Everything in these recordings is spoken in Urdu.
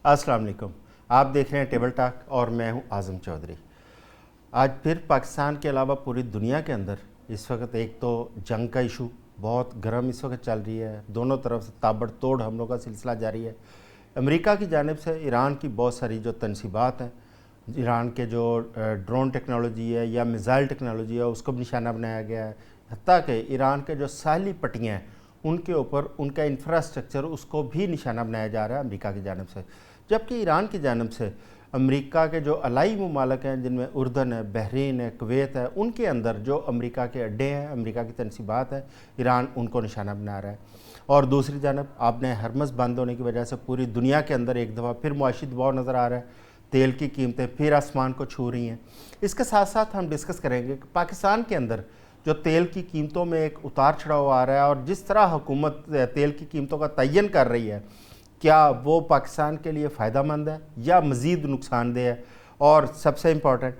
السلام علیکم، آپ دیکھ رہے ہیں ٹیبل ٹاک اور میں ہوں اعظم چودھری۔ آج پھر پاکستان کے علاوہ پوری دنیا کے اندر اس وقت ایک تو جنگ کا ایشو بہت گرم اس وقت چل رہی ہے، دونوں طرف سے تابڑ توڑ حملوں کا سلسلہ جاری ہے۔ امریکہ کی جانب سے ایران کی بہت ساری جو تنصیبات ہیں، ایران کے جو ڈرون ٹیکنالوجی ہے یا میزائل ٹیکنالوجی ہے اس کو بھی نشانہ بنایا گیا ہے، حتیٰ کہ ایران کے جو ساحلی پٹیاں ہیں ان کے اوپر ان کا انفراسٹرکچر اس کو بھی نشانہ بنایا جا رہا ہے امریکہ کی جانب سے۔ جبکہ ایران کی جانب سے امریکہ کے جو الائی ممالک ہیں جن میں اردن ہے، بحرین ہے، کویت ہے، ان کے اندر جو امریکہ کے اڈے ہیں، امریکہ کی تنصیبات ہیں، ایران ان کو نشانہ بنا رہا ہے۔ اور دوسری جانب آپ نے ہرمز بند ہونے کی وجہ سے پوری دنیا کے اندر ایک دفعہ پھر معاشی دباؤ نظر آ رہا ہے، تیل کی قیمتیں پھر آسمان کو چھو رہی ہیں۔ اس کے ساتھ ساتھ ہم ڈسکس کریں گے کہ پاکستان کے اندر جو تیل کی قیمتوں میں ایک اتار چڑھاؤ آ رہا ہے اور جس طرح حکومت تیل کی قیمتوں کا تعین کر رہی ہے، کیا وہ پاکستان کے لیے فائدہ مند ہے یا مزید نقصان دہ ہے؟ اور سب سے امپورٹنٹ،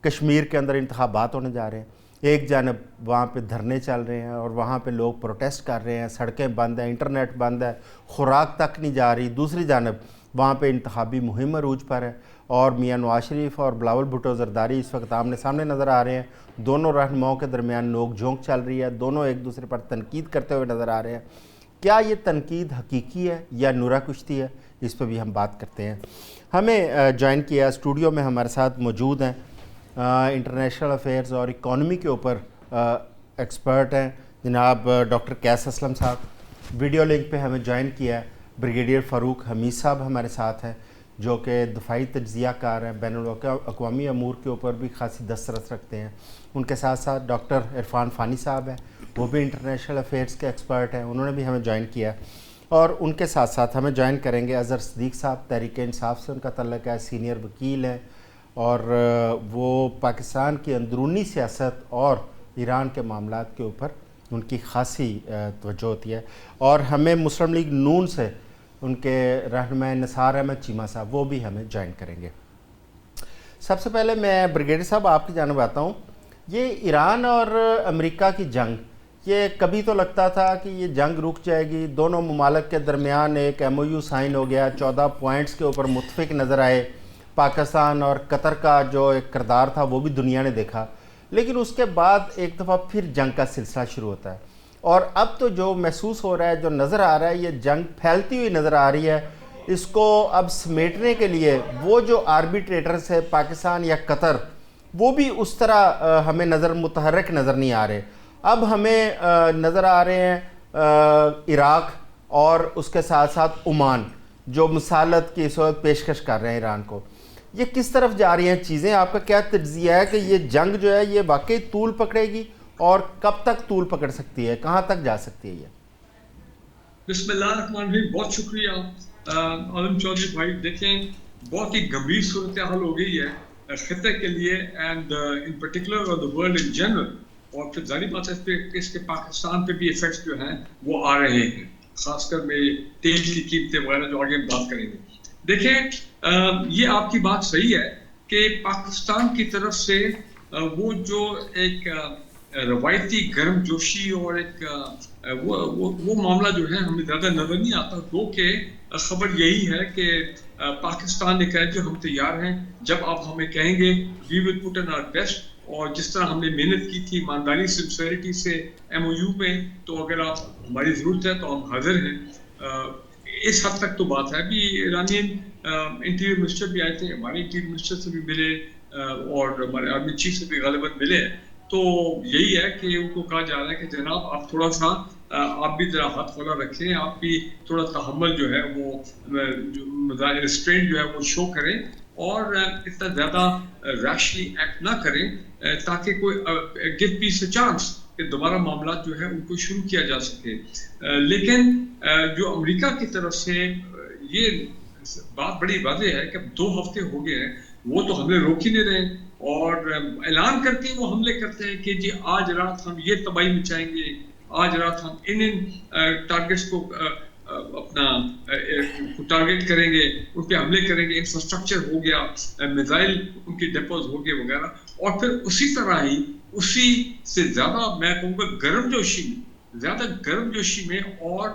کشمیر کے اندر انتخابات ہونے جا رہے ہیں، ایک جانب وہاں پہ دھرنے چل رہے ہیں اور وہاں پہ لوگ پروٹیسٹ کر رہے ہیں، سڑکیں بند ہیں، انٹرنیٹ بند ہے، خوراک تک نہیں جا رہی، دوسری جانب وہاں پہ انتخابی مہم عروج پر ہے اور میاں نواز شریف اور بلاول بھٹو زرداری اس وقت آمنے سامنے نظر آ رہے ہیں، دونوں رہنماؤں کے درمیان نوک جھونک چل رہی ہے، دونوں ایک دوسرے پر تنقید کرتے ہوئے نظر آ رہے ہیں۔ کیا یہ تنقید حقیقی ہے یا نورا کشتی ہے؟ اس پہ بھی ہم بات کرتے ہیں۔ ہمیں جوائن کیا اسٹوڈیو میں ہمارے ساتھ موجود ہیں انٹرنیشنل افیئرز اور اکانومی کے اوپر ایکسپرٹ ہیں جناب ڈاکٹر قیس اسلم صاحب۔ ویڈیو لنک پہ ہمیں جوائن کیا ہے بریگیڈیئر فاروق حمید صاحب ہمارے ساتھ ہیں جو کہ دفاعی تجزیہ کار ہیں، بین الاقوامی امور کے اوپر بھی خاصی دسترس رکھتے ہیں۔ ان کے ساتھ ساتھ ڈاکٹر عرفان فانی صاحب ہیں، وہ بھی انٹرنیشنل افیئرز کے ایکسپرٹ ہیں، انہوں نے بھی ہمیں جوائن کیا۔ اور ان کے ساتھ ساتھ ہمیں جوائن کریں گے اظہر صدیق صاحب، تحریک انصاف سے ان کا تعلق ہے، سینئر وکیل ہیں اور وہ پاکستان کی اندرونی سیاست اور ایران کے معاملات کے اوپر ان کی خاصی توجہ ہوتی ہے۔ اور ہمیں مسلم لیگ نون سے ان کے رہنما نثار احمد چیمہ صاحب، وہ بھی ہمیں جوائن کریں گے۔ سب سے پہلے میں بریگیڈیئر صاحب آپ کی جانب آتا ہوں۔ یہ ایران اور امریکہ کی جنگ، یہ کبھی تو لگتا تھا کہ یہ جنگ رک جائے گی، دونوں ممالک کے درمیان ایک ایم او یو سائن ہو گیا، 14 پوائنٹس کے اوپر متفق نظر آئے، پاکستان اور قطر کا جو ایک کردار تھا وہ بھی دنیا نے دیکھا، لیکن اس کے بعد ایک دفعہ پھر جنگ کا سلسلہ شروع ہوتا ہے۔ اور اب تو جو محسوس ہو رہا ہے، جو نظر آ رہا ہے، یہ جنگ پھیلتی ہوئی نظر آ رہی ہے۔ اس کو اب سمیٹنے کے لیے وہ جو آربیٹریٹرز ہے پاکستان یا قطر، وہ بھی اس طرح ہمیں متحرک نظر نہیں آ رہے۔ اب ہمیں نظر آ رہے ہیں عراق اور اس کے ساتھ ساتھ عمان جو مسالت کی اس وقت پیشکش کر رہے ہیں ایران کو۔ یہ کس طرف جا رہی ہیں چیزیں؟ آپ کا کیا تجزیہ ہے کہ یہ جنگ جو ہے یہ واقعی طول پکڑے گی اور کب تک طول پکڑ سکتی ہے، کہاں تک جا سکتی ہے یہ؟ بسم اللہ الرحمن الرحیم، بہت شکریہ اعظم چودھری بھائی۔ دیکھیں، بہت ہی گمبھیر صورتحال ہو گئی ہے خطے کے لیے اینڈ ان پرٹیکولر اور دی ورلڈ ان جنرل، اور پھر ظاہری بات ہے اس کے پاکستان پہ بھی ایفیکٹس جو ہیں وہ آ رہے ہیں، خاص کر میں تیل کی قیمتیں وغیرہ جو آگے ہم بات کریں گے۔ دیکھیں، یہ آپ کی بات صحیح ہے کہ پاکستان کی طرف سے وہ جو ایک روایتی گرم جوشی اور ایک وہ معاملہ جو ہے ہمیں زیادہ نظر نہیں آتا، گو کہ خبر یہی ہے کہ پاکستان نے کہا کہ ہم تیار ہیں، جب آپ ہمیں کہیں گے وی ول پٹ ان آور بیسٹ، اور جس طرح ہم نے محنت کی تھی ایمانداری سنسیئرٹی سے ایم او یو میں، تو اگر آپ ہماری ضرورت ہے تو ہم حاضر ہیں۔ اس حد تک تو بات ہے۔ بھی ایرانین انٹیریئر منسٹر بھی آئے تھے، ہمارے انٹیریئر منسٹر سے بھی ملے اور ہمارے آرمی چیف سے بھی غالباً ملے، تو یہی ہے کہ ان کو کہا جا رہا ہے کہ جناب آپ تھوڑا سا آپ بھی ذرا ہاتھ کھولا رکھیں، آپ بھی تھوڑا تحمل جو ہے وہ ریسٹرینٹ جو ہے وہ شو کریں اور اتنا زیادہ ریشلی ایکٹ نہ کریں، تاکہ کوئی گیو پیس اے چانس کہ دوبارہ معاملات جو ہے ان کو شروع کیا جا سکے۔ لیکن جو امریکہ کی طرف سے یہ بات بڑی واضح ہے کہ 2 ہفتے ہو گئے ہیں، وہ تو حملے روک ہی نہیں رہے اور اعلان کر کے وہ حملے کرتے ہیں کہ جی آج رات ہم یہ تباہی مچائیں گے، آج رات ہم ان ٹارگٹس کو اپنا ٹارگٹ کریں گے، ان پہ حملے کریں گے، انفراسٹرکچر ہو گیا، میزائل ان کے ڈیپوز ہو گئے وغیرہ، اور پھر اسی طرح ہی اسی سے زیادہ میں کہوں گا گرم جوشی میں اور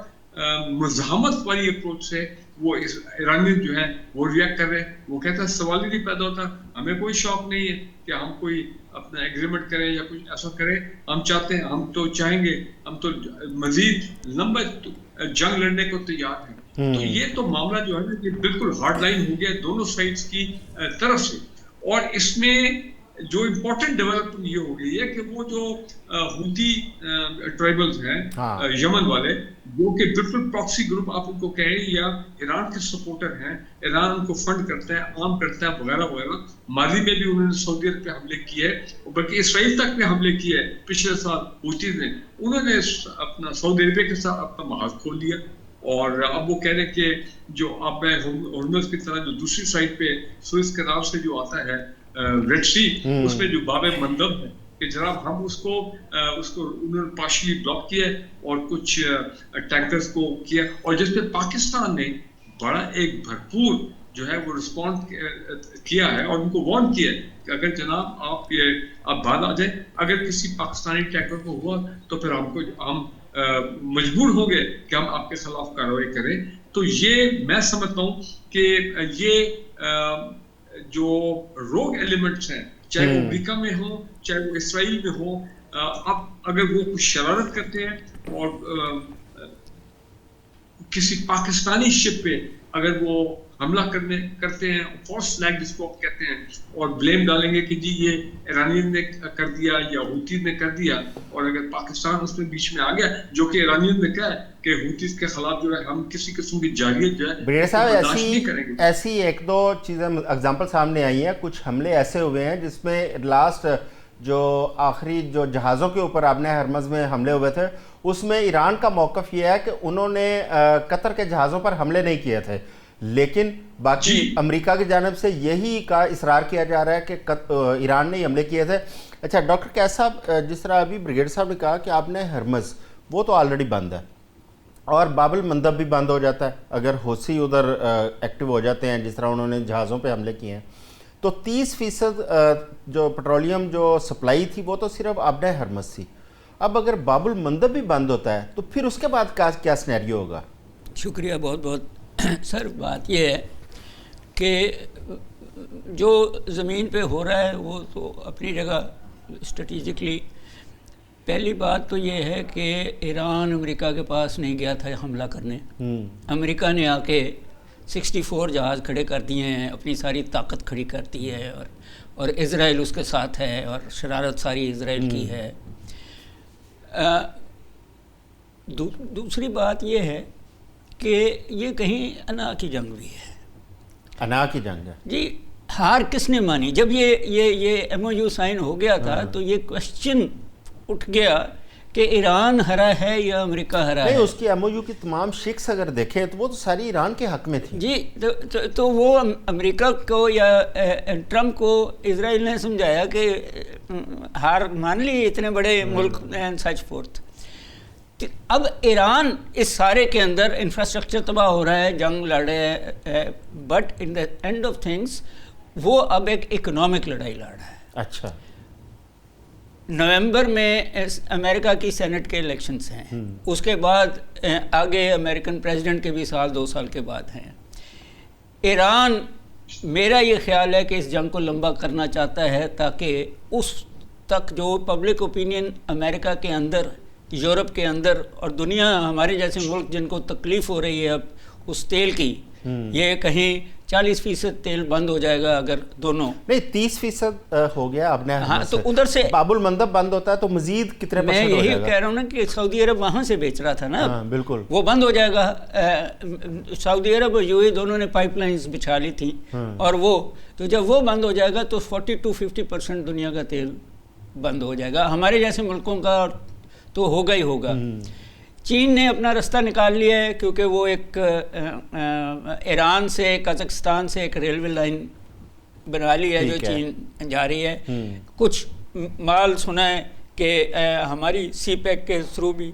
مزاحمت والی اپروچ سے وہ ایرانین جو ہیں وہ ریئیکٹ کر رہے ہیں. وہ کہتا ہے سوال ہی نہیں پیدا ہوتا, ہمیں کوئی شوق نہیں ہے کہ ہم کوئی اپنا ایگریمنٹ کریں یا کچھ ایسا کریں. ہم چاہتے ہیں, ہم تو چاہیں گے, ہم تو مزید لمبا جنگ لڑنے کو تیار ہیں. تو یہ تو معاملہ جو ہے نا کہ بالکل ہارڈ لائن ہو گیا دونوں سائڈس کی طرف سے. اور اس میں جو امپورٹنٹ ڈیولپمنٹ یہ ہو گئی ہے کہ وہ جو ہوتی ٹرائبلز ہیں یمن والے, جو کہ بالکل پراکسی گروپ آپ ان کو کہیں یا ایران کے سپورٹر ہیں, ایران ان کو فنڈ کرتا ہے, عام کرتا ہے وغیرہ وغیرہ. ماضی میں بھی انہوں نے سعودی عرب پہ حملے کیے, بلکہ اسرائیل تک پہ حملے کیے پچھلے سال ہوتی نے. انہوں نے اپنا سعودی عرب کے ساتھ اپنا محاذ کھول دیا. اور اب وہ کہہ رہے کہ جو اب ہرمز کی طرح جو دوسری سائڈ پہ سوئس کینال سے جو آتا ہے ریڈ سی, اس میں جو باب مندب ہے کہ جناب ہم اس کو انہوں نے پارشلی بلاک کیا اور کچھ ٹینکرز کو کیا, اور جس پہ پاکستان نے بڑا ایک بھرپور جو ہے وہ رسپونڈ کیا ہے اور ان کو وارن کیا ہے کہ اگر جناب آپ بعد آ جائیں, اگر کسی پاکستانی ٹینکر کو ہوا تو پھر ہم مجبور ہو گئے کہ ہم آپ کے خلاف کارروائی کریں. تو یہ میں سمجھتا ہوں کہ یہ جو روگ ایلیمنٹس ہیں, چاہے وہ امریکہ میں ہوں چاہے وہ اسرائیل میں ہوں, اب اگر وہ کچھ شرارت کرتے ہیں اور کسی پاکستانی شپ پہ اگر وہ حملہ کرتے ہیں, فالس فلیگ جس کو آپ کہتے ہیں, اور بلیم ڈالیں گے کہ جی یہ ایرانین نے کر دیا یا ہوتی نے کر دیا, اور اگر پاکستان اس میں بیچ میں آ گیا, جو کہ ایرانین نے کہا ہے کہ ہوتیز کے خلاف جو ہے ہم کسی قسم کی جارحیت جو ہے بریڈر صاحب ایسی ایک دو چیزیں ایگزامپل سامنے آئی ہیں. کچھ حملے ایسے ہوئے ہیں جس میں لاسٹ جو آخری جو جہازوں کے اوپر آپ نے ہرمز میں حملے ہوئے تھے, اس میں ایران کا موقف یہ ہے کہ انہوں نے قطر کے جہازوں پر حملے نہیں کیے تھے, لیکن باقی امریکہ کی جانب سے یہی کا اصرار کیا جا رہا ہے کہ ایران نے حملے کیے تھے. اچھا ڈاکٹر قیس صاحب, جس طرح ابھی بریگیڈ صاحب نے کہا کہ آپ نے ہرمز وہ تو آلریڈی بند ہے اور باب المندب بھی بند ہو جاتا ہے اگر حوثی ادھر ایکٹیو ہو جاتے ہیں جس طرح انہوں نے جہازوں پہ حملے کیے ہیں, تو 30% جو پیٹرولیم جو سپلائی تھی وہ تو صرف آبِ ہرمز تھی. اب اگر باب المندب بھی بند ہوتا ہے تو پھر اس کے بعد کیا سینیریو ہوگا؟ شکریہ بہت بہت. سر بات یہ ہے کہ جو زمین پہ ہو رہا ہے وہ تو اپنی جگہ اسٹریٹجکلی, پہلی بات تو یہ ہے کہ ایران امریکہ کے پاس نہیں گیا تھا حملہ کرنے. امریکہ نے آ کے 64 جہاز کھڑے کر دیے ہیں, اپنی ساری طاقت کھڑی کر دی ہے, اور اسرائیل اس کے ساتھ ہے, اور شرارت ساری اسرائیل کی ہے. دوسری بات یہ ہے کہ یہ کہیں انا کی جنگ بھی ہے. انا کی جنگ ہے جی. ہار کس نے مانی؟ جب یہ ایم او یو سائن ہو گیا تھا تو یہ کوشچن اٹھ گیا کہ ایران ہرا ہے یا امریکہ ہرا ہے. نہیں, اس کی ایم او یو کی تمام شکس اگر دیکھیں تو وہ تو ساری ایران کے حق میں تھی. جی, تو وہ امریکہ کو یا ٹرمپ کو اسرائیل نے سمجھایا کہ ہار مان لی اتنے بڑے ملک اینڈ سچ فورتھ. اب ایران اس سارے کے اندر انفراسٹرکچر تباہ ہو رہا ہے, جنگ لڑ رہے ہیں, but in the and of things وہ اب ایک اکنامک لڑائی لڑ رہا ہے. اچھا, نومبر میں امریکہ کی سینٹ کے الیکشنز ہیں, اس کے بعد آگے امریکن پریزیڈنٹ کے بھی 2 سال کے بعد ہیں. ایران, میرا یہ خیال ہے کہ اس جنگ کو لمبا کرنا چاہتا ہے تاکہ اس تک جو پبلک اوپینین امریکہ کے اندر, یورپ کے اندر اور دنیا ہمارے جیسے ملک جن کو تکلیف ہو رہی ہے اب اس تیل کی, یہ کہیں 40% تیل بند ہو جائے گا اگر دونوں. نہیں, 30% ہو گیا اب نے. ہاں, تو ادھر سے باب المندب بند ہوتا ہے تو مزید کتنے میں یہی کہہ رہا ہوں نا کہ سعودی عرب وہاں سے بیچ رہا تھا نا. بالکل, وہ بند ہو جائے گا. سعودی عرب اور یو اے دونوں نے پائپ لائنز بچھا لی تھیں, اور وہ تو جب وہ بند ہو جائے گا تو 40-50% دنیا کا تیل بند ہو جائے گا. ہمارے جیسے ملکوں کا تو ہوگا ہی ہوگا. چین نے اپنا رستہ نکال لیا ہے کیونکہ وہ ایک ایران سے قازقستان سے ایک ریلوے لائن بنا لی ہے جو چین جا رہی ہے. کچھ مال سنا ہے کہ ہماری سی پیک کے تھرو بھی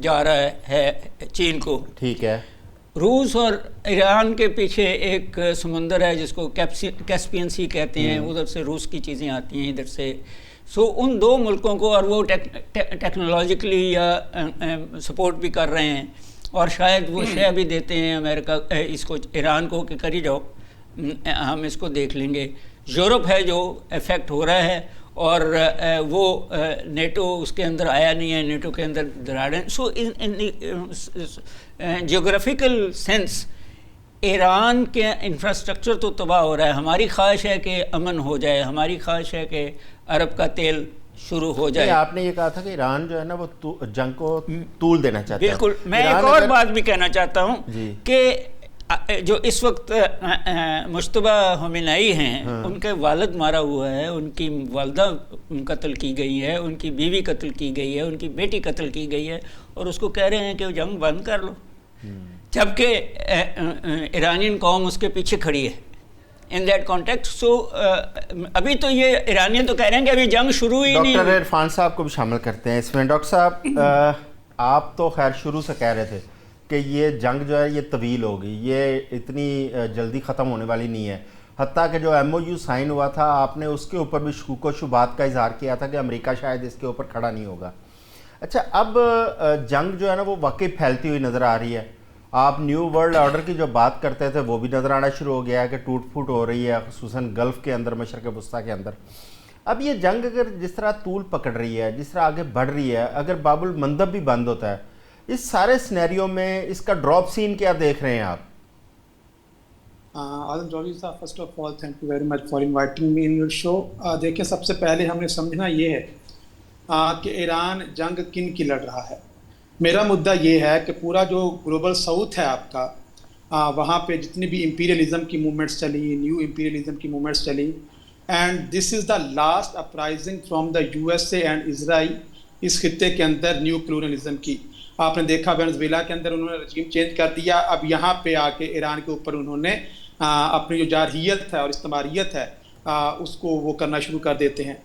جا رہا ہے چین کو. ٹھیک ہے. روس اور ایران کے پیچھے ایک سمندر ہے جس کو کیسپین سی کہتے ہیں, ادھر سے روس کی چیزیں آتی ہیں ادھر سے. سو ان دو ملکوں کو, اور وہ ٹیکنالوجیکلی یا سپورٹ بھی کر رہے ہیں, اور شاید وہ شے بھی دیتے ہیں امریکہ اس کو ایران کو کہ کری جاؤ ہم اس کو دیکھ لیں گے. یورپ ہے جو افیکٹ ہو رہا ہے اور وہ نیٹو اس کے اندر آیا نہیں ہے, نیٹو کے اندر دراڑیں. سو جیوگرافیکل سینس ایران کے انفراسٹرکچر تو تباہ ہو رہا ہے. ہماری خواہش ہے کہ امن ہو جائے, ہماری خواہش ہے کہ عرب کا تیل شروع ہو جائے. آپ نے یہ کہا تھا کہ ایران جو ہے نا وہ جنگ کو طول دینا چاہتا ہے. بالکل. میں ایک اور بات بھی کہنا چاہتا ہوں کہ جو اس وقت مشتبہ خامنئی ہیں ان کے والد مارا ہوا ہے, ان کی والدہ قتل کی گئی ہے, ان کی بیوی قتل کی گئی ہے, ان کی بیٹی قتل کی گئی ہے, اور اس کو کہہ رہے ہیں کہ وہ جنگ بند کر لو, جبکہ ایرانین قوم اس کے پیچھے کھڑی ہے. In that context. سو ابھی تو یہ ایرانین تو کہہ رہے ہیں کہ ابھی جنگ شروع ہی نہیں. ڈاکٹر عرفان صاحب کو بھی شامل کرتے ہیں اس میں. ڈاکٹر صاحب آپ تو خیر شروع سے کہہ رہے تھے کہ یہ جنگ جو ہے یہ طویل ہوگی, یہ اتنی جلدی ختم ہونے والی نہیں ہے. حتیٰ کہ جو ایم او یو سائن ہوا تھا آپ نے اس کے اوپر بھی شکوک و شبہات کا اظہار کیا تھا کہ امریکہ شاید اس کے اوپر کھڑا نہیں ہوگا. اچھا, اب جنگ جو ہے نا وہ واقعی پھیلتی ہوئی نظر آ رہی ہے. آپ نیو ورلڈ آرڈر کی جو بات کرتے تھے وہ بھی نظر آنا شروع ہو گیا ہے کہ ٹوٹ پھوٹ ہو رہی ہے, خصوصاً گلف کے اندر, مشرق وسطیٰ کے اندر. اب یہ جنگ اگر جس طرح طول پکڑ رہی ہے, جس طرح آگے بڑھ رہی ہے, اگر باب المندب بھی بند ہوتا ہے, اس سارے سینیریو میں اس کا ڈراپ سین کیا دیکھ رہے ہیں آپ؟ آدم چودھری صاحب, first of all thank you very much for inviting me in your show. دیکھیں, سب سے پہلے ہم نے سمجھنا یہ ہے کہ ایران جنگ کن کی لڑ رہا ہے. میرا مدعا یہ ہے کہ پورا جو گلوبل ساؤتھ ہے آپ کا, وہاں پہ جتنی بھی امپیریلزم کی موومنٹس چلی, نیو امپیریلزم کی موومنٹس چلی, and this is the last uprising from the U S A and Israel اس خطے کے اندر نیو کلونلزم کی. آپ نے دیکھا وینزویلا کے اندر انہوں نے رجیم چینج کر دیا, اب یہاں پہ آ کے ایران کے اوپر انہوں نے اپنی جو جارحیت ہے اور استعماریت ہے اس کو وہ کرنا شروع کر دیتے ہیں.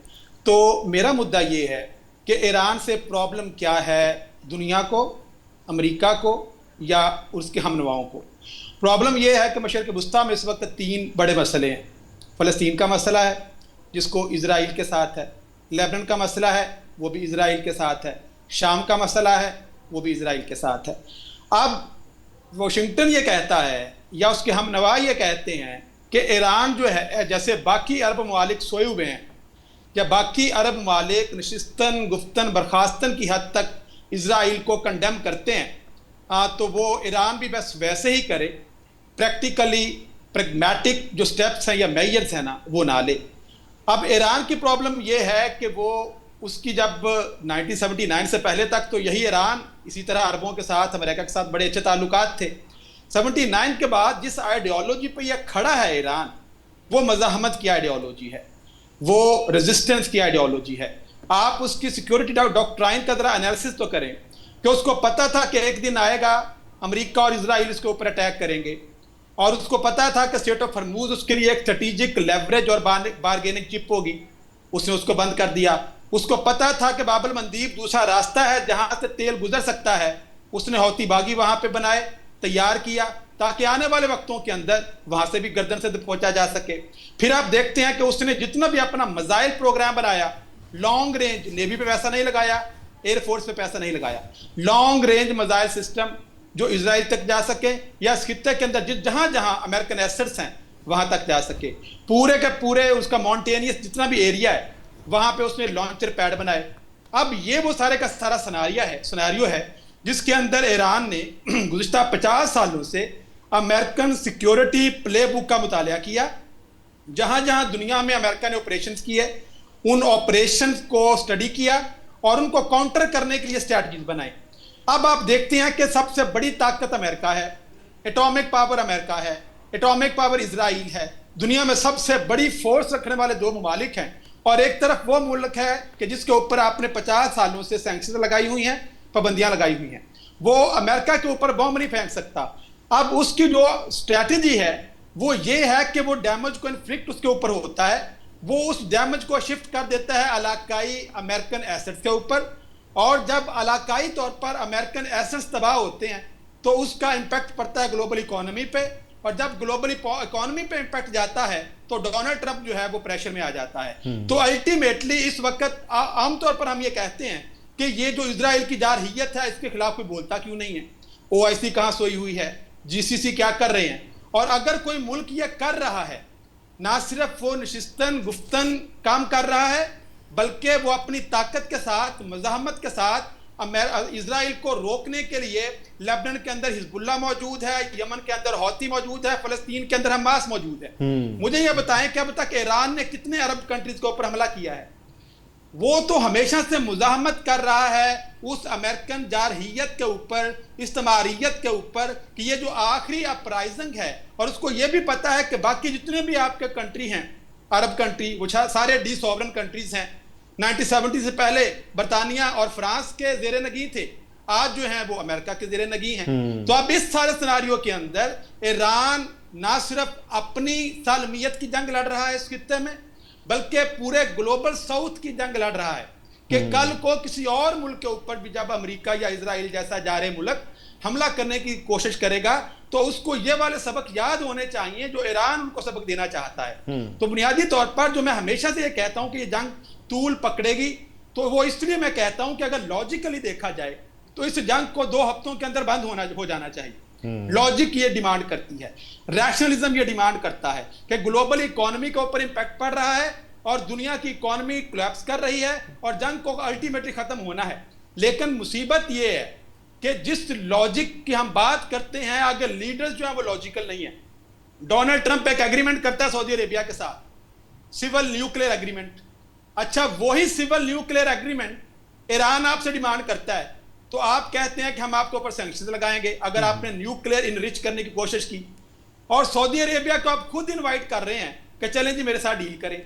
تو میرا مدعا یہ ہے کہ ایران سے پرابلم کیا ہے دنیا کو, امریکہ کو یا اس کے ہم نواؤں کو. پرابلم یہ ہے کہ مشرق وسطیٰ میں اس وقت 3 بڑے مسئلے ہیں. فلسطین کا مسئلہ ہے جس کو اسرائیل کے ساتھ ہے, لیبنان کا مسئلہ ہے وہ بھی اسرائیل کے ساتھ ہے, شام کا مسئلہ ہے وہ بھی اسرائیل کے ساتھ ہے. اب واشنگٹن یہ کہتا ہے یا اس کے ہم نوا یہ کہتے ہیں کہ ایران جو ہے جیسے باقی عرب ممالک سوئے ہوئے ہیں یا باقی عرب ممالک نشستن گفتن برخاستن کی حد تک اسرائیل کو کنڈیم کرتے ہیں, تو وہ ایران بھی بس ویسے ہی کرے, پریکٹیکلی پریگمیٹک جو سٹیپس ہیں یا میجرز ہیں نا وہ نہ لے. اب ایران کی پرابلم یہ ہے کہ وہ اس کی جب 1979 سے پہلے تک تو یہی ایران اسی طرح عربوں کے ساتھ, امریکہ کے ساتھ بڑے اچھے تعلقات تھے. 79 کے بعد جس آئیڈیالوجی پہ یہ کھڑا ہے ایران, وہ مزاحمت کی آئیڈیالوجی ہے, وہ ریزسٹنس کی آئیڈیالوجی ہے. آپ اس کی سیکیورٹی ڈاکٹرائن کا ذرا انالیسس تو کریں کہ اس کو پتہ تھا کہ ایک دن آئے گا امریکہ اور اسرائیل اس کے اوپر اٹیک کریں گے, اور اس کو پتہ تھا کہ اسٹریٹ آف ہرموز اس کے لیے ایک اسٹریٹجک لیوریج اور بارگیننگ چپ ہوگی, اس نے اس کو بند کر دیا. اس کو پتہ تھا کہ باب المندیب دوسرا راستہ ہے جہاں سے تیل گزر سکتا ہے, اس نے ہوتی باغی وہاں پہ بنائے, تیار کیا تاکہ آنے والے وقتوں کے اندر وہاں سے بھی گردن سے پہنچا جا سکے. پھر آپ دیکھتے ہیں کہ اس نے جتنا بھی اپنا میزائل پروگرام بنایا, لانگ رینج, نیوی پہ پیسہ نہیں لگایا, ایئر فورس پہ پیسہ نہیں لگایا, لانگ رینج میزائل سسٹم جو اسرائیل تک جا سکے یا اس خطے کے اندر جہاں جہاں امریکن ایسٹس ہیں وہاں تک جا سکے. پورے کے پورے اس کا ماؤنٹینیس جتنا بھی ایریا ہے وہاں پہ اس نے لانچر پیڈ بنائے. اب یہ وہ سارے کا سارا سناریو ہے جس کے اندر ایران نے گزشتہ 50 سالوں سے امریکن سیکیورٹی پلے بک کا مطالعہ کیا. جہاں جہاں دنیا میں امریکہ نے آپریشنز کیے ان آپریشنز کو اسٹڈی کیا اور ان کو کاؤنٹر کرنے کے لیے اسٹریٹجیز بنائے. اب آپ دیکھتے ہیں کہ سب سے بڑی طاقت امریکہ ہے, ایٹامک پاور امریکہ ہے, ایٹامک پاور اسرائیل ہے, دنیا میں سب سے بڑی فورس رکھنے والے 2 ممالک ہیں, اور ایک طرف وہ ملک ہے کہ جس کے اوپر آپ نے 50 سالوں سے سینکشنز لگائی ہوئی ہیں, پابندیاں لگائی ہوئی ہیں. وہ امریکہ کے اوپر بم نہیں پھینک سکتا. اب اس کی جو اسٹریٹجی ہے وہ یہ ہے کہ وہ ڈیمیج کو انفلکٹ اس کے اوپر ہوتا ہے, وہ اس ڈیمیج کو شفٹ کر دیتا ہے علاقائی امریکن ایسٹس کے اوپر, اور جب علاقائی طور پر امریکن ایسٹس تباہ ہوتے ہیں تو اس کا امپیکٹ پڑتا ہے گلوبل اکانومی پہ, اور جب گلوبل اکانومی پہ امپیکٹ جاتا ہے تو ڈونلڈ ٹرمپ جو ہے وہ پریشر میں آ جاتا ہے. تو الٹیمیٹلی اس وقت عام طور پر ہم یہ کہتے ہیں کہ یہ جو اسرائیل کی جارحیت ہے اس کے خلاف کوئی بولتا کیوں نہیں ہے. OIC کہاں سوئی ہوئی ہے, GCC کیا کر رہے ہیں. اور اگر کوئی ملک یہ کر رہا ہے, نہ صرف وہ نشستن گفتن کام کر رہا ہے, بلکہ وہ اپنی طاقت کے ساتھ, مزاحمت کے ساتھ اسرائیل کو روکنے کے لیے لیبنان کے اندر حزب اللہ موجود ہے, یمن کے اندر حوثی موجود ہے, فلسطین کے اندر حماس موجود ہے. مجھے یہ بتائیں کہ اب تک ایران نے کتنے عرب کنٹریز کے اوپر حملہ کیا ہے؟ وہ تو ہمیشہ سے مزاحمت کر رہا ہے اس امریکن جارحیت کے اوپر, استعماریت کے اوپر, کہ یہ جو آخری اپرائزنگ ہے, اور اس کو یہ بھی پتا ہے کہ باقی جتنے بھی آپ کے کنٹری ہیں عرب کنٹری, وہ سارے ڈی سوورن کنٹریز ہیں. 1970 سے پہلے برطانیہ اور فرانس کے زیر نگین تھے, آج جو ہیں وہ امریکہ کے زیر نگین ہیں. تو اب اس سارے سناریو کے اندر ایران نہ صرف اپنی سالمیت کی جنگ لڑ رہا ہے اس خطے میں, بلکہ پورے گلوبل ساؤتھ کی جنگ لڑ رہا ہے کہ کل کو کسی اور ملک کے اوپر بھی جب امریکہ یا اسرائیل جیسا جارح ملک حملہ کرنے کی کوشش کرے گا تو اس کو یہ والے سبق یاد ہونے چاہیے جو ایران ان کو سبق دینا چاہتا ہے. تو بنیادی طور پر جو میں ہمیشہ سے یہ کہتا ہوں کہ یہ جنگ طول پکڑے گی, تو وہ اس لیے میں کہتا ہوں کہ اگر لاجیکلی دیکھا جائے تو اس جنگ کو 2 ہفتوں کے اندر بند ہو جانا چاہیے. لاجک یہ ڈیمانڈ کرتی ہے, ریشنلزم یہ ڈیمانڈ کرتا ہے کہ گلوبل اکانومی کے اوپر امپیکٹ پڑ رہا ہے اور دنیا کی اکانومی کولیپس کر رہی ہے اور جنگ کو الٹیمیٹلی ختم ہونا ہے. لیکن مصیبت یہ ہے کہ جس لاجک کی ہم بات کرتے ہیں, اگر لیڈرز جو ہیں وہ لاجیکل نہیں ہیں. ڈونلڈ ٹرمپ ایک ایگریمنٹ کرتا ہے سعودی عربیہ کے ساتھ, سول نیوکلیئر ایگریمنٹ. اچھا, وہی سول نیوکلیئر ایگریمنٹ ایران آپ سے ڈیمانڈ کرتا ہے, تو آپ کہتے ہیں کہ ہم آپ کے اوپر سینکشنز لگائیں گے اگر آپ نے نیوکلیئر انرچ کرنے کی کوشش کی. اور سعودی عربیہ کو آپ خود انوائٹ کر رہے ہیں کہ چلیں جی میرے ساتھ ڈیل کریں.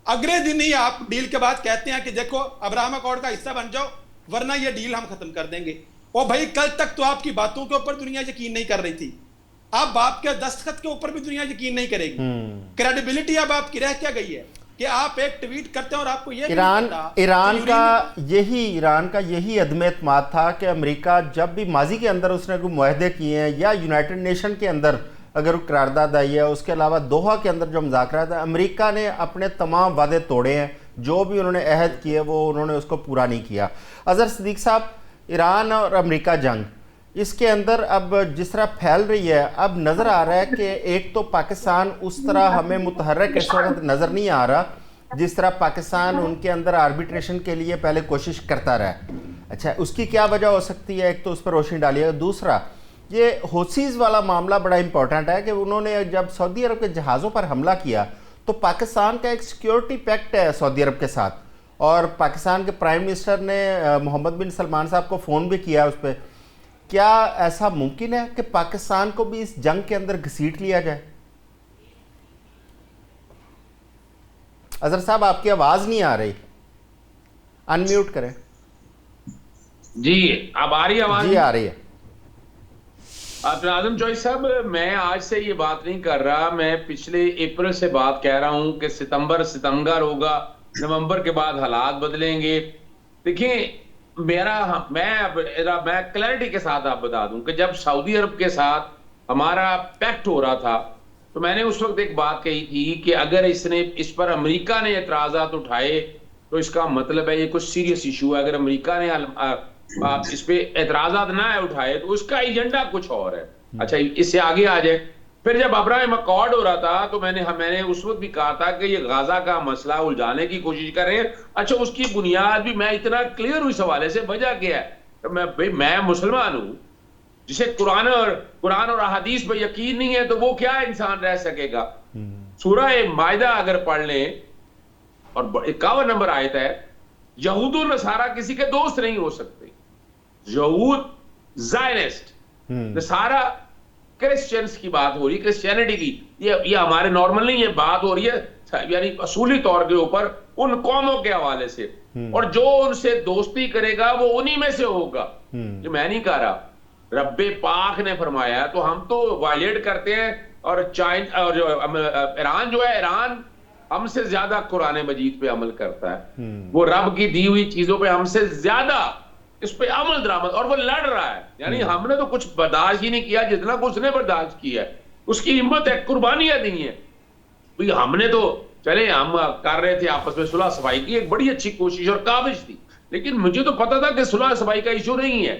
اگلے دن ہی آپ ڈیل کے بعد کہتے ہیں کہ دیکھو ابراہم اکارڈ کا حصہ بن جاؤ ورنہ یہ ڈیل ہم ختم کر دیں گے. اور بھائی کل تک تو آپ کی باتوں کے اوپر دنیا یقین نہیں کر رہی تھی, اب آپ کے دستخط کے اوپر بھی دنیا یقین نہیں کرے گی. کریڈیبلٹی اب آپ کی رہ کیا گئی ہے کہ آپ ایک ٹویٹ کرتے ہیں اور آپ کو یہ ایران کا یہی عدم اعتماد تھا کہ امریکہ جب بھی ماضی کے اندر اس نے کوئی معاہدے کیے ہیں یا یونائٹڈ نیشن کے اندر اگر وہ قرارداد آئی ہے, اس کے علاوہ دوحہ کے اندر جو مذاکرات ہیں, امریکہ نے اپنے تمام وعدے توڑے ہیں. جو بھی انہوں نے عہد کیے وہ انہوں نے اس کو پورا نہیں کیا. اظہر صدیق صاحب, ایران اور امریکہ جنگ اس کے اندر اب جس طرح پھیل رہی ہے, اب نظر آ رہا ہے کہ ایک تو پاکستان اس طرح ہمیں متحرک اس وقت نظر نہیں آ رہا جس طرح پاکستان ان کے اندر آربیٹریشن کے لیے پہلے کوشش کرتا رہا. اچھا, اس کی کیا وجہ ہو سکتی ہے؟ ایک تو اس پر روشنی ڈالیے گا. دوسرا, یہ حوثیز والا معاملہ بڑا امپورٹنٹ ہے کہ انہوں نے جب سعودی عرب کے جہازوں پر حملہ کیا تو پاکستان کا ایک سیکیورٹی پیکٹ ہے سعودی عرب کے ساتھ, اور پاکستان کے پرائم منسٹر نے محمد بن سلمان صاحب کو فون بھی کیا اس پہ. کیا ایسا ممکن ہے کہ پاکستان کو بھی اس جنگ کے اندر گھسیٹ لیا جائے؟ اظہر صاحب آپ کی آواز نہیں آ رہی, ان میوٹ کریں. جی اب آ رہی ہے آواز؟ جی آ رہی ہے. ناظم جوئی صاحب, میں آج سے یہ بات نہیں کر رہا, میں پچھلے اپریل سے بات کہہ رہا ہوں کہ ستمبر ہوگا, نومبر کے بعد حالات بدلیں گے. دیکھیں میں کلیئرٹی کے ساتھ آپ بتا دوں کہ جب سعودی عرب کے ساتھ ہمارا پیکٹ ہو رہا تھا تو میں نے اس وقت ایک بات کہی تھی کہ اگر اس پر امریکہ نے اعتراضات اٹھائے تو اس کا مطلب ہے یہ کچھ سیریس ایشو ہے. اگر امریکہ نے اس پہ اعتراضات نہ اٹھائے تو اس کا ایجنڈا کچھ اور ہے. اچھا, اس سے آگے آ جائے. پھر جب ابراہیم اکارڈ ہو رہا تھا تو میں نے اس وقت بھی کہا تھا کہ یہ غزہ کا مسئلہ الجھانے کی کوشش کر رہے ہیں. اچھا, اس کی بنیاد بھی میں اتنا کلیئر ہوں اس حوالے سے, وجہ کیا ہے؟ میں مسلمان ہوں, جسے قرآن اور احادیث پہ یقین نہیں ہے تو وہ کیا انسان رہ سکے گا؟ سورہ مائدہ اگر پڑھ لیں اور 51 نمبر آیت ہے, یہود و نصارہ کسی کے دوست نہیں ہو سکتے. یہود زائنسٹ, نصارہ کرسچنز کی بات ہو رہی ہے, کرسچینٹی کی. یہ ہمارے نارمل نہیں, یہ بات ہو رہی ہے یعنی اصولی طور کے اوپر ان قوموں کے حوالے سے. اور جو ان سے دوستی کرے گا وہ انہی میں سے ہوگا. یہ میں نہیں کہہ رہا, رب پاک نے فرمایا. تو ہم تو وائلیٹ کرتے ہیں. اور جو ایران جو ہے, ایران ہم سے زیادہ قرآن مجید پہ عمل کرتا ہے. وہ رب کی دی ہوئی چیزوں پہ ہم سے زیادہ اس پہ عمل درآمد, اور وہ لڑ رہا ہے. یعنی ہم نے تو کچھ برداشت ہی نہیں کیا جتنا کہ اس نے برداشت کیا ہے. اس کی ہمت ہے, قربانیاں دی ہیں. ہم نے تو چلے ہم کر رہے تھے آپس میں صلح صفائی کی, ایک بڑی اچھی کوشش اور کاوش تھی, لیکن مجھے تو پتا تھا کہ صلح صفائی کا ایشو نہیں ہے.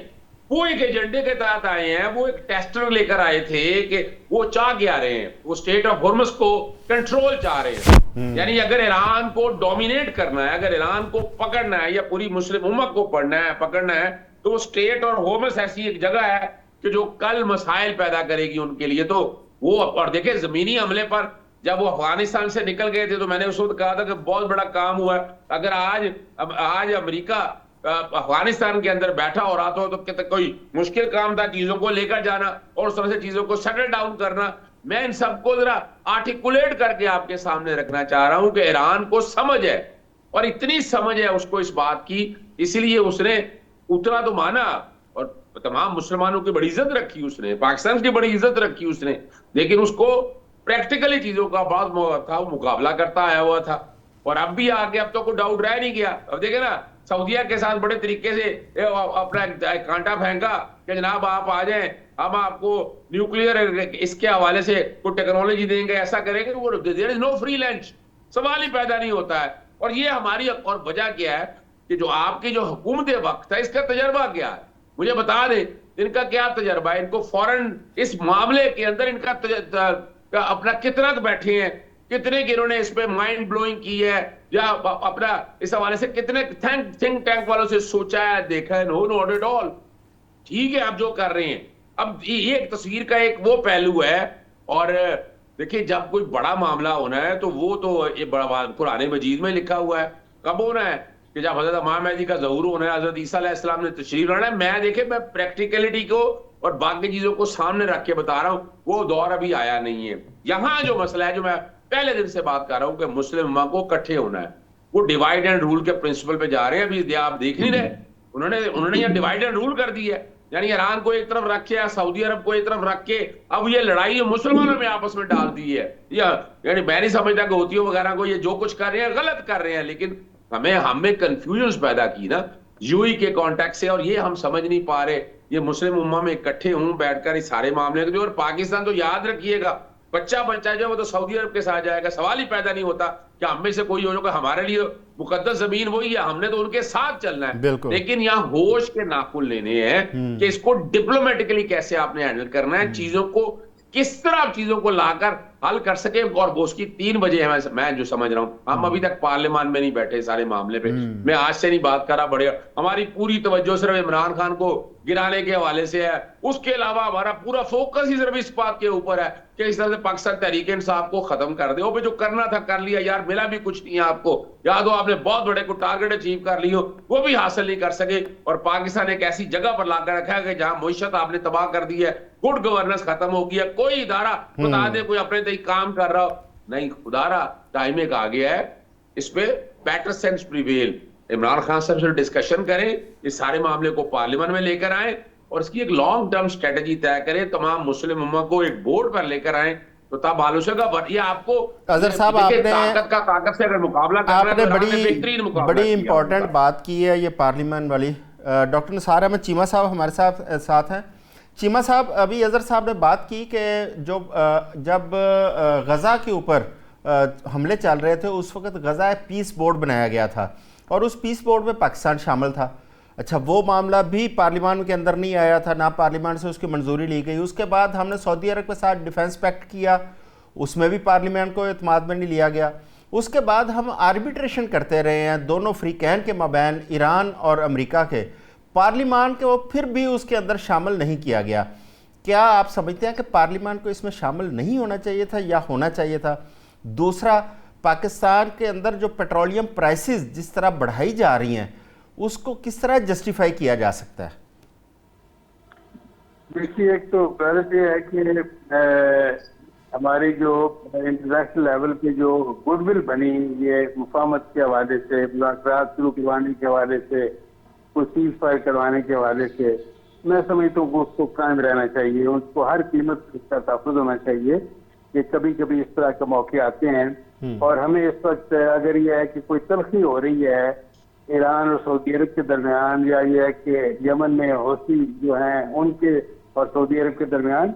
وہ ایک ایجنڈے کے تحت آئے ہیں, وہ ایک ٹیسٹر لے کر آئے تھے کہ وہ چاہ کیا رہے ہیں, وہ اسٹیٹ آف ہرمز کو کنٹرول چاہ رہے ہیں. یعنی اگر ایران کو ڈومینیٹ کرنا ہے, اگر ایران کو پکڑنا ہے یا پوری مسلم امت کو پکڑنا ہے تو وہ اسٹیٹ اور ہرمز ایسی ایک جگہ ہے کہ جو کل مسائل پیدا کرے گی ان کے لیے. تو وہ, اور دیکھیں زمینی حملے پر جب وہ افغانستان سے نکل گئے تھے تو میں نے اس وقت کہا تھا کہ بہت بڑا کام ہوا ہے. اگر آج امریکہ افغانستان کے اندر بیٹھا ہو رہا تو کوئی مشکل کام تھا چیزوں کو لے کر جانا اور اس طرح سے چیزوں کو سیٹل ڈاؤن کرنا. میں ان سب کو ذرا آرٹیکولیٹ کر کے آپ کے سامنے رکھنا چاہ رہا ہوں کہ ایران کو سمجھ ہے, اور اتنی سمجھ ہے اس کو اس بات کی, اسی لیے اس نے اتنا تو مانا اور تمام مسلمانوں کی بڑی عزت رکھی اس نے, پاکستان کی بڑی عزت رکھی اس نے, لیکن اس کو پریکٹیکلی چیزوں کا بہت تھا, وہ مقابلہ کرتا آیا ہوا تھا. اور اب بھی آگے اب تو کوئی ڈاؤٹ رہ نہیں گیا. اب دیکھیں نا سعودیہ کے ساتھ بڑے طریقے سے اپنا کانٹا پھینکا کہ جناب آپ آ جائیں, ہم آپ کو نیوکلیئر اس کے حوالے سے کوئی ٹیکنالوجی دیں گے, ایسا کریں گے. وہ دیر از نو فری لنچ, سوال ہی پیدا نہیں ہوتا ہے. اور یہ ہماری اور وجہ کیا ہے کہ جو آپ کی جو حکومت وقت ہے اس کا تجربہ کیا ہے, مجھے بتا دیں ان کا کیا تجربہ ہے. ان کو فوراً اس معاملے کے اندر ان کا اپنا کتنا بیٹھے ہیں, کتنے کی انہوں نے اس پہ مائنڈ بلوئنگ کی ہے, یا اپنا اس حوالے سے کتنے تھنک ٹینک والوں سے سوچا ہے, دیکھا ہے. نو ناٹ ایٹ آل. ٹھیک ہے اب جو کر رہے ہیں, اب یہ ایک تصویر کا ایک وہ پہلو ہے. اور دیکھیں جب کوئی بڑا معاملہ ہونا ہے تو وہ تو یہ بڑا قرآن مجید میں لکھا ہوا ہے. کب ہونا ہے کہ جب حضرت امام مہدی کا ظہور ہونا ہے, حضرت عیسیٰ علیہ السلام نے تشریف لانا ہے. میں دیکھیں میں پریکٹیکلٹی کو اور باقی چیزوں کو سامنے رکھ کے بتا رہا ہوں, وہ دور ابھی آیا نہیں ہے. یہاں جو مسئلہ ہے جو میں پہلے دن سے بات کر رہا ہوں کہ مسلم امت کو اکٹھے ہونا ہے, وہ ڈیوائڈ اینڈ رول کے پرنسپل پہ جا رہے ہیں. ابھی آپ دیکھ نہیں رہے, انہوں نے یہ ڈیوائڈ اینڈ رول کر دی ہے. یعنی ایران کو ایک طرف رکھ کے, سعودی عرب کو ایک طرف رکھ کے اب یہ لڑائی مسلمانوں میں آپس میں ڈال دی ہے. یعنی میں نہیں سمجھتا کہ ہوتیوں وغیرہ کو یہ جو کچھ کر رہے ہیں غلط کر رہے ہیں, لیکن ہمیں کنفیوژنز پیدا کی نا یوئی کے کانٹیکٹ سے, اور یہ ہم سمجھ نہیں پا رہے. یہ مسلم امہ میں اکٹھے ہوں بیٹھ کر اس سارے معاملے کو, اور پاکستان تو یاد رکھیے گا بچہ جو ہے وہ تو سعودی عرب کے ساتھ جائے گا. سوال ہی پیدا نہیں ہوتا کہ ہم میں سے کوئی ہو کہ ہمارے لیے مقدس زمین وہی ہے, ہم نے تو ان کے ساتھ چلنا ہے. لیکن یہاں ہوش کے ناخن لینے ہیں کہ اس کو ڈپلومیٹکلی کیسے آپ نے ہینڈل کرنا ہے, چیزوں کو کس طرح چیزوں کو لا کر حل کر سکے. اور وہ اس کی 3 وجہ ہے میں جو سمجھ رہا ہوں. ہم ابھی تک پارلیمان میں نہیں بیٹھے سارے معاملے پہ, میں آج سے نہیں بات کر رہا, بڑے ہماری پوری توجہ صرف عمران خان کو گرانے کے حوالے سے ہے. اس کے علاوہ ہمارا پورا فوکس ہی صرف اس بات کے اوپر ہے کہ اس طرح سے پاکستان تحریک انصاف کو ختم کر دے. وہ جو کرنا تھا کر لیا یار, ملا بھی کچھ نہیں ہے آپ کو. یاد ہو آپ نے بہت بڑے کو ٹارگٹ اچیو کر لی ہو, وہ بھی حاصل نہیں کر سکے. اور پاکستان ایک ایسی جگہ پر لا کر رکھا ہے کہ جہاں معیشت آپ نے تباہ کر دی ہے, گڈ گورننس ختم ہو گیا. کوئی ادارہ بتا دے کوئی اپنے طریقے کام کر رہا ہو نہیں. خدا را ٹائم ایک آ گیا ہے, اس پہ better sense prevail. Imran Khan صاحب سے ڈسکشن کریں, اس سارے معاملے کو پارلیمنٹ میں لے کر آئیں اور اس کی ایک لانگ ٹرم اسٹریٹجی طے کریں. تمام مسلم امت کو ایک بورڈ پر لے کر آئیں تو تب آلوچہ کا یہ آپ کو اظہر صاحب آپ نے طاقت سے اگر مقابلہ کرنا ہے تو بڑی امپورٹنٹ بات کی ہے یہ پارلیمنٹ والی. ڈاکٹر نثار احمد چیمہ صاحب ہمارے ساتھ ہیں. چیمہ صاحب, ابھی اظہر صاحب نے بات کی کہ جب غزہ کے اوپر حملے چل رہے تھے اس وقت غزہ پیس بورڈ بنایا گیا تھا اور اس پیس بورڈ میں پاکستان شامل تھا. اچھا, وہ معاملہ بھی پارلیمان کے اندر نہیں آیا تھا, نہ پارلیمان سے اس کی منظوری لی گئی. اس کے بعد ہم نے سعودی عرب کے ساتھ ڈیفنس پیکٹ کیا, اس میں بھی پارلیمان کو اعتماد میں نہیں لیا گیا. اس کے بعد ہم آربیٹریشن کرتے رہے ہیں دونوں فریقین کے مابین, ایران اور امریکہ کے. پارلیمان کو پھر بھی اس کے اندر شامل نہیں کیا گیا. کیا آپ سمجھتے ہیں کہ پارلیمان کو اس میں شامل نہیں ہونا چاہیے تھا یا ہونا چاہیے تھا؟ دوسرا, پاکستان کے اندر جو پیٹرولیم پرائسز جس طرح بڑھائی جا رہی ہیں اس کو کس طرح جسٹیفائی کیا جا سکتا ہے؟ دیکھیے, ایک تو غلط یہ ہے کہ ہماری جو انٹرنیشنل لیول پہ جو گڈ ول بنی یہ مفاہمت کے حوالے سے, مذاکرات شروع کروانے کے حوالے سے, کو سیز فائر کروانے کے حوالے سے, میں سمجھتا ہوں کہ اس کو قائم رہنا چاہیے. اس کو ہر قیمت اس کا تحفظ ہونا چاہیے کہ کبھی کبھی اس طرح کے موقع آتے ہیں. اور ہمیں اس وقت اگر یہ ہے کہ کوئی تلخی ہو رہی ہے ایران اور سعودی عرب کے درمیان, یا یہ ہے کہ یمن میں حوثی جو ہیں ان کے اور سعودی عرب کے درمیان,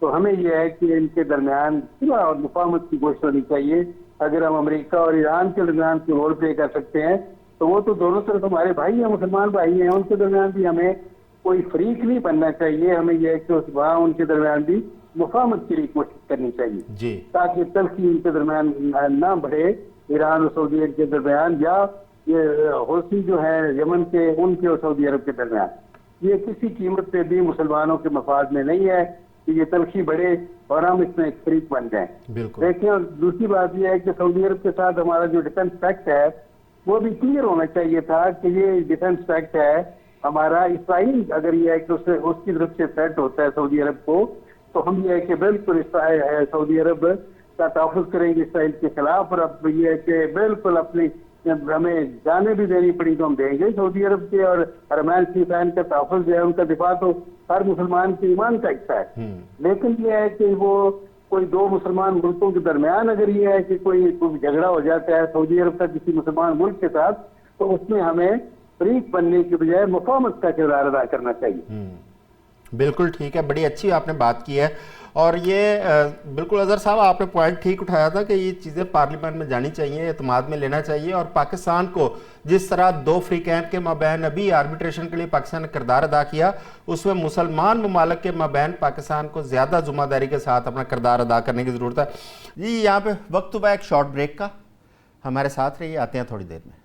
تو ہمیں یہ ہے کہ ان کے درمیان صلح اور مفاہمت کی کوشش ہونی چاہیے. اگر ہم امریکہ اور ایران کے درمیان کوئی رول پلے کر سکتے ہیں تو وہ تو دونوں طرف ہمارے بھائی ہیں, مسلمان بھائی ہیں, ان کے درمیان بھی ہمیں کوئی فریق نہیں بننا چاہیے. ہمیں یہ ہے کہ وہاں ان کے درمیان بھی مفاہمت کے لیے کوشش کرنی چاہیے جی تاکہ تلخی ان کے درمیان نہ بڑھے ایران اور سعودی عرب کے درمیان, یا یہ حوثی جو ہیں یمن کے ان کے اور سعودی عرب کے درمیان. یہ کسی قیمت پہ بھی مسلمانوں کے مفاد میں نہیں ہے کہ یہ تلخی بڑھے اور ہم اس میں ایک فریق بن جائیں. بالکل. دیکھیں, اور دوسری بات یہ ہے کہ سعودی عرب کے ساتھ ہمارا جو ڈیفنس پیکٹ ہے وہ بھی کلیئر ہونا چاہیے تھا کہ یہ ڈیفنس پیکٹ ہے ہمارا. اسرائیل اگر یہ ہے کہ اس کی طرف سے تھریٹ ہوتا ہے سعودی عرب کو, تو ہم یہ ہے کہ بالکل سعودی عرب کا تحفظ کریں گے اسرائیل کے خلاف. اور اب یہ ہے کہ بالکل اپنی ہمیں جانیں بھی دینی پڑی تو ہم دیں گے سعودی عرب کے. اور حرمین شریفین کا تحفظ جو ہے ان کا دفاع تو ہر مسلمان کے ایمان کا حصہ ہے. لیکن یہ ہے کہ وہ کوئی دو مسلمان ملکوں کے درمیان اگر یہ ہے کہ کوئی جھگڑا ہو جاتا ہے سعودی عرب کا کسی مسلمان ملک کے ساتھ, تو اس میں ہمیں فریق بننے کے بجائے مفاہمت کا کردار ادا کرنا چاہیے. بالکل ٹھیک ہے, بڑی اچھی آپ نے بات کی ہے. اور یہ بالکل اظہر صاحب آپ نے پوائنٹ ٹھیک اٹھایا تھا کہ یہ چیزیں پارلیمنٹ میں جانی چاہیے, اعتماد میں لینا چاہیے. اور پاکستان کو جس طرح دو فریقین کے مابین ابھی آربیٹریشن کے لیے پاکستان نے کردار ادا کیا, اس میں مسلمان ممالک کے مابین پاکستان کو زیادہ ذمہ داری کے ساتھ اپنا کردار ادا کرنے کی ضرورت ہے. جی یہاں پہ وقت ہوا ایک شارٹ بریک کا, ہمارے ساتھ رہیے, آتے ہیں تھوڑی دیر میں.